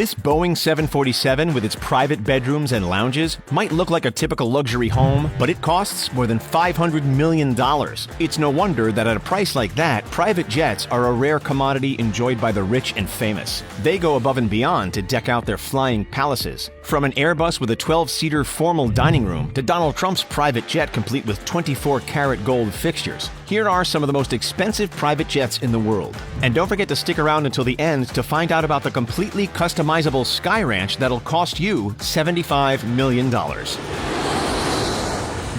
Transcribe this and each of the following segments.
This Boeing 747 with its private bedrooms and lounges might look like a typical luxury home, but it costs more than $500 million. It's no wonder that at a price like that, private jets are a rare commodity enjoyed by the rich and famous. They go above and beyond to deck out their flying palaces. From an Airbus with a 12-seater formal dining room to Donald Trump's private jet complete with 24-karat gold fixtures, here are some of the most expensive private jets in the world. And don't forget to stick around until the end to find out about the completely customizable Sky Ranch that'll cost you $75 million.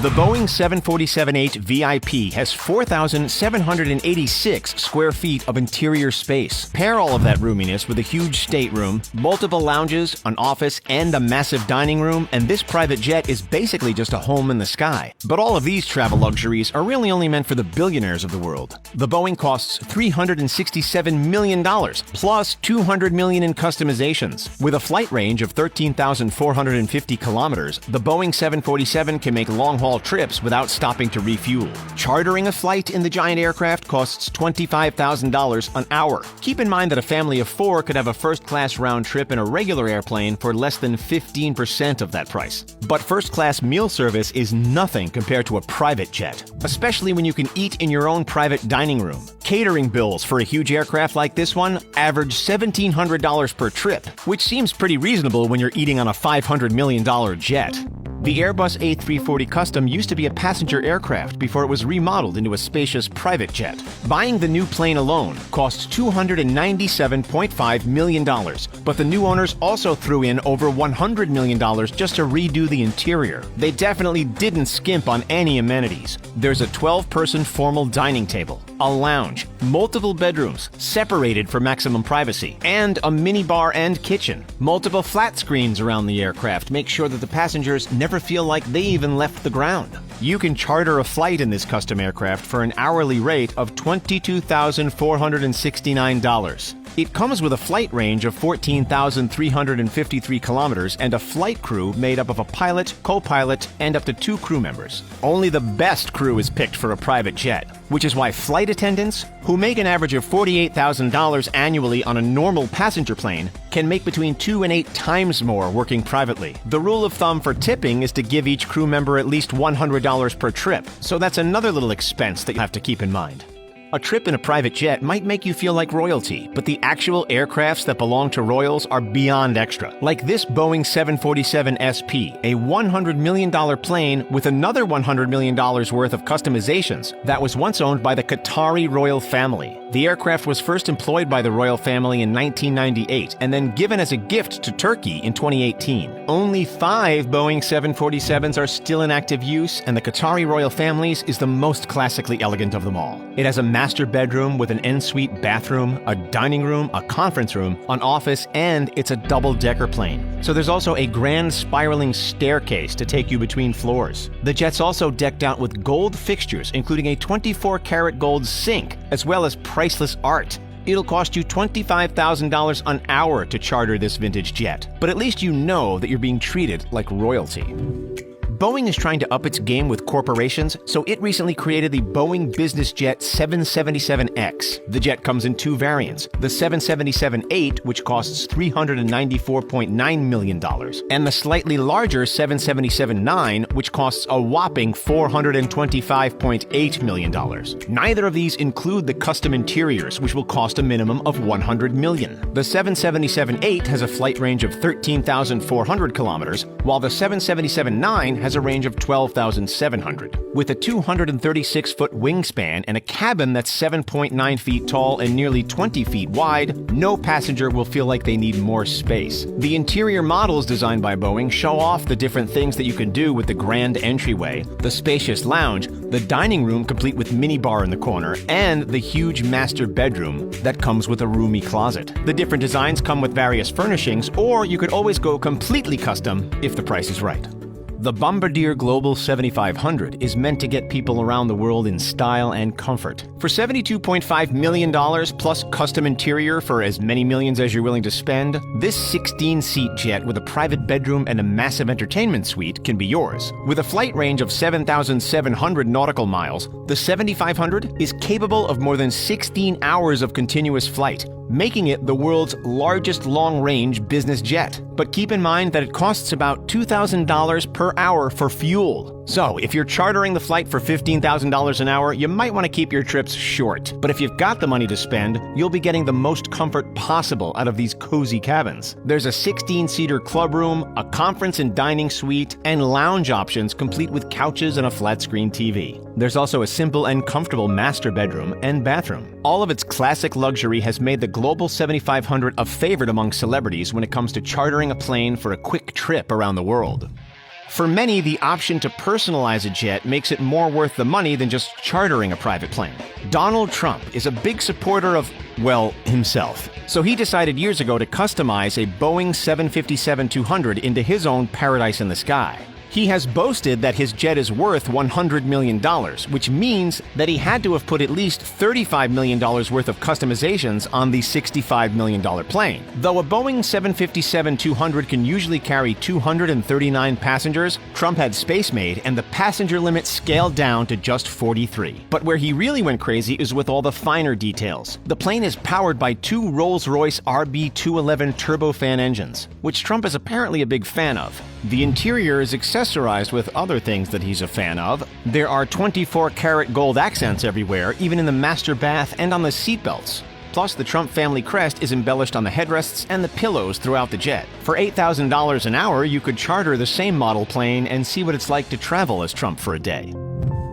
The Boeing 747-8 VIP has 4,786 square feet of interior space. Pair all of that roominess with a huge stateroom, multiple lounges, an office, and a massive dining room, and this private jet is basically just a home in the sky. But all of these travel luxuries are really only meant for the billionaires of the world. The Boeing costs $367 million, plus $200 million in customizations. With a flight range of 13,450 kilometers, the Boeing 747 can make long-haul trips without stopping to refuel. Chartering a flight in the giant aircraft costs $25,000 an hour. Keep in mind that a family of 4 could have a first-class round trip in a regular airplane for less than 15% of that price. But first-class meal service is nothing compared to a private jet, especially when you can eat in your own private dining room. Catering bills for a huge aircraft like this one average $1,700 per trip, which seems pretty reasonable when you're eating on a $500 million jet. The Airbus A340 Custom used to be a passenger aircraft before it was remodeled into a spacious private jet. Buying the new plane alone cost $297.5 million, but the new owners also threw in over $100 million just to redo the interior. They definitely didn't skimp on any amenities. There's a 12-person formal dining table, a lounge, multiple bedrooms, separated for maximum privacy, and a minibar and kitchen. Multiple flat screens around the aircraft make sure that the passengers never feel like they even left the ground. You can charter a flight in this custom aircraft for an hourly rate of $22,469. It comes with a flight range of 14,353 kilometers and a flight crew made up of a pilot, co-pilot, and up to 2 crew members. Only the best crew is picked for a private jet, which is why flight attendants, who make an average of $48,000 annually on a normal passenger plane, can make between 2 and 8 times more working privately. The rule of thumb for tipping is to give each crew member at least $100 per trip, so that's another little expense that you have to keep in mind. A trip in a private jet might make you feel like royalty, but the actual aircrafts that belong to royals are beyond extra. Like this Boeing 747 SP, a $100 million plane with another $100 million worth of customizations that was once owned by the Qatari royal family. The aircraft was first employed by the royal family in 1998 and then given as a gift to Turkey in 2018. Only 5 Boeing 747s are still in active use, and the Qatari royal family's is the most classically elegant of them all. It has a master bedroom with an en-suite bathroom, a dining room, a conference room, an office, and it's a double-decker plane. So there's also a grand spiraling staircase to take you between floors. The jet's also decked out with gold fixtures, including a 24-karat gold sink, as well as priceless art. It'll cost you $25,000 an hour to charter this vintage jet, but at least you know that you're being treated like royalty. Boeing is trying to up its game with corporations, so it recently created the Boeing Business Jet 777X. The jet comes in 2 variants, the 777-8, which costs $394.9 million, and the slightly larger 777-9, which costs a whopping $425.8 million. Neither of these include the custom interiors, which will cost a minimum of $100 million. The 777-8 has a flight range of 13,400 kilometers, while the 777-9 has a range of 12,700. With a 236-foot wingspan and a cabin that's 7.9 feet tall and nearly 20 feet wide, no passenger will feel like they need more space. The interior models designed by Boeing show off the different things that you can do with the grand entryway, the spacious lounge, the dining room complete with minibar in the corner, and the huge master bedroom that comes with a roomy closet. The different designs come with various furnishings, or you could always go completely custom if the price is right. The Bombardier Global 7500 is meant to get people around the world in style and comfort. For $72.5 million plus custom interior for as many millions as you're willing to spend, this 16-seat jet with a private bedroom and a massive entertainment suite can be yours. With a flight range of 7,700 nautical miles, the 7500 is capable of more than 16 hours of continuous flight, making it the world's largest long-range business jet. But keep in mind that it costs about $2,000 per hour for fuel. So, if you're chartering the flight for $15,000 an hour, you might want to keep your trips short. But if you've got the money to spend, you'll be getting the most comfort possible out of these cozy cabins. There's a 16-seater club room, a conference and dining suite, and lounge options complete with couches and a flat-screen TV. There's also a simple and comfortable master bedroom and bathroom. All of its classic luxury has made the Global 7500 a favorite among celebrities when it comes to chartering a plane for a quick trip around the world. For many, the option to personalize a jet makes it more worth the money than just chartering a private plane. Donald Trump is a big supporter of, well, himself. So he decided years ago to customize a Boeing 757-200 into his own paradise in the sky. He has boasted that his jet is worth $100 million, which means that he had to have put at least $35 million worth of customizations on the $65 million plane. Though a Boeing 757-200 can usually carry 239 passengers, Trump had space made and the passenger limit scaled down to just 43. But where he really went crazy is with all the finer details. The plane is powered by two Rolls-Royce RB211 turbofan engines, which Trump is apparently a big fan of. The interior is accessorized with other things that he's a fan of. There are 24-karat gold accents everywhere, even in the master bath and on the seatbelts. Plus, the Trump family crest is embellished on the headrests and the pillows throughout the jet. For $8,000 an hour, you could charter the same model plane and see what it's like to travel as Trump for a day.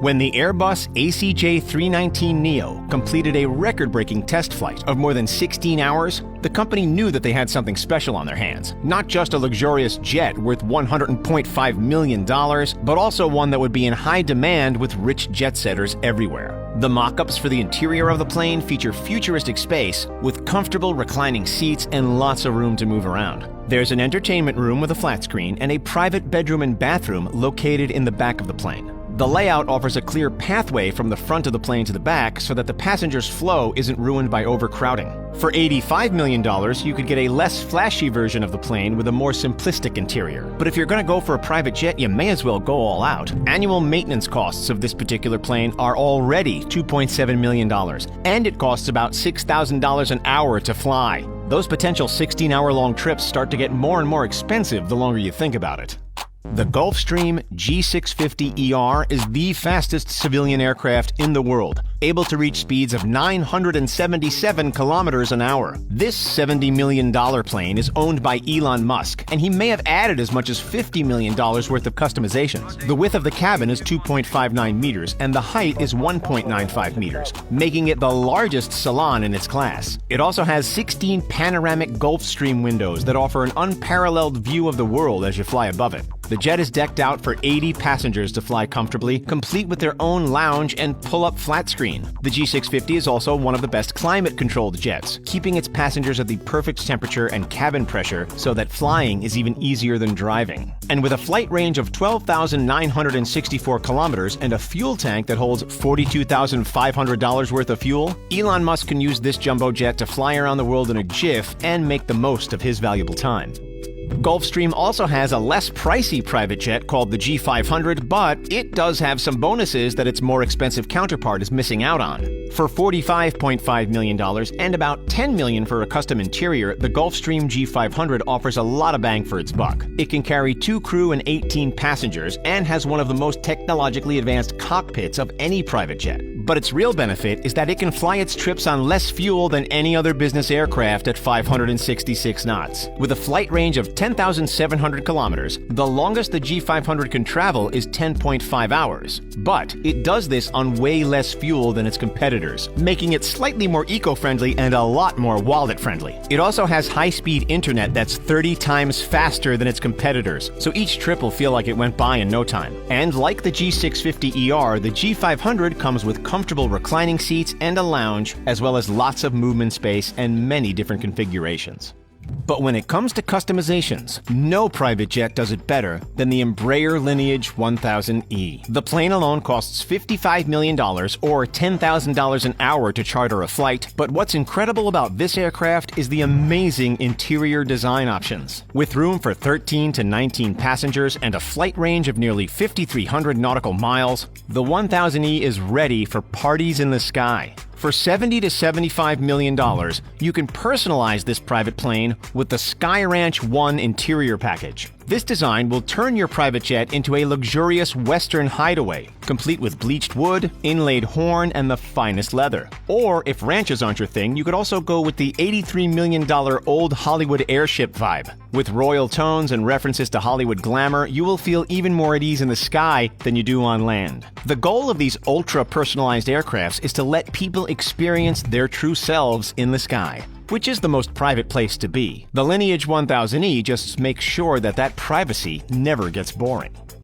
When the Airbus ACJ319neo completed a record-breaking test flight of more than 16 hours, the company knew that they had something special on their hands. Not just a luxurious jet worth $100.5 million, but also one that would be in high demand with rich jet-setters everywhere. The mock-ups for the interior of the plane feature futuristic space with comfortable reclining seats and lots of room to move around. There's an entertainment room with a flat screen and a private bedroom and bathroom located in the back of the plane. The layout offers a clear pathway from the front of the plane to the back so that the passenger's flow isn't ruined by overcrowding. For $85 million, you could get a less flashy version of the plane with a more simplistic interior. But if you're going to go for a private jet, you may as well go all out. Annual maintenance costs of this particular plane are already $2.7 million, and it costs about $6,000 an hour to fly. Those potential 16-hour-long trips start to get more and more expensive the longer you think about it. The Gulfstream G650ER is the fastest civilian aircraft in the world, able to reach speeds of 977 kilometers an hour. This $70 million plane is owned by Elon Musk, and he may have added as much as $50 million worth of customizations. The width of the cabin is 2.59 meters, and the height is 1.95 meters, making it the largest salon in its class. It also has 16 panoramic Gulfstream windows that offer an unparalleled view of the world as you fly above it. The jet is decked out for 80 passengers to fly comfortably, complete with their own lounge and pull-up flat screen. The G650 is also one of the best climate-controlled jets, keeping its passengers at the perfect temperature and cabin pressure so that flying is even easier than driving. And with a flight range of 12,964 kilometers and a fuel tank that holds $42,500 worth of fuel, Elon Musk can use this jumbo jet to fly around the world in a jiff and make the most of his valuable time. Gulfstream also has a less pricey private jet called the G500, but it does have some bonuses that its more expensive counterpart is missing out on. For $45.5 million and about $10 million for a custom interior, the Gulfstream G500 offers a lot of bang for its buck. It can carry 2 crew and 18 passengers and has one of the most technologically advanced cockpits of any private jet. But its real benefit is that it can fly its trips on less fuel than any other business aircraft at 566 knots. With a flight range of 10,700 kilometers, the longest the G500 can travel is 10.5 hours. But it does this on way less fuel than its competitors, making it slightly more eco-friendly and a lot more wallet-friendly. It also has high-speed internet that's 30 times faster than its competitors, so each trip will feel like it went by in no time. And like the G650ER, the G500 comes with comfortable reclining seats and a lounge, as well as lots of movement space and many different configurations. But when it comes to customizations, no private jet does it better than the Embraer Lineage 1000E. The plane alone costs $55 million or $10,000 an hour to charter a flight, but what's incredible about this aircraft is the amazing interior design options. With room for 13 to 19 passengers and a flight range of nearly 5,300 nautical miles, the 1000E is ready for parties in the sky. For $70 to $75 million, you can personalize this private plane with the Sky Ranch 1 interior package. This design will turn your private jet into a luxurious Western hideaway, complete with bleached wood, inlaid horn, and the finest leather. Or, if ranches aren't your thing, you could also go with the $83 million old Hollywood airship vibe. With royal tones and references to Hollywood glamour, you will feel even more at ease in the sky than you do on land. The goal of these ultra-personalized aircrafts is to let people experience their true selves in the sky, which is the most private place to be. The Lineage 1000E just makes sure that privacy never gets boring.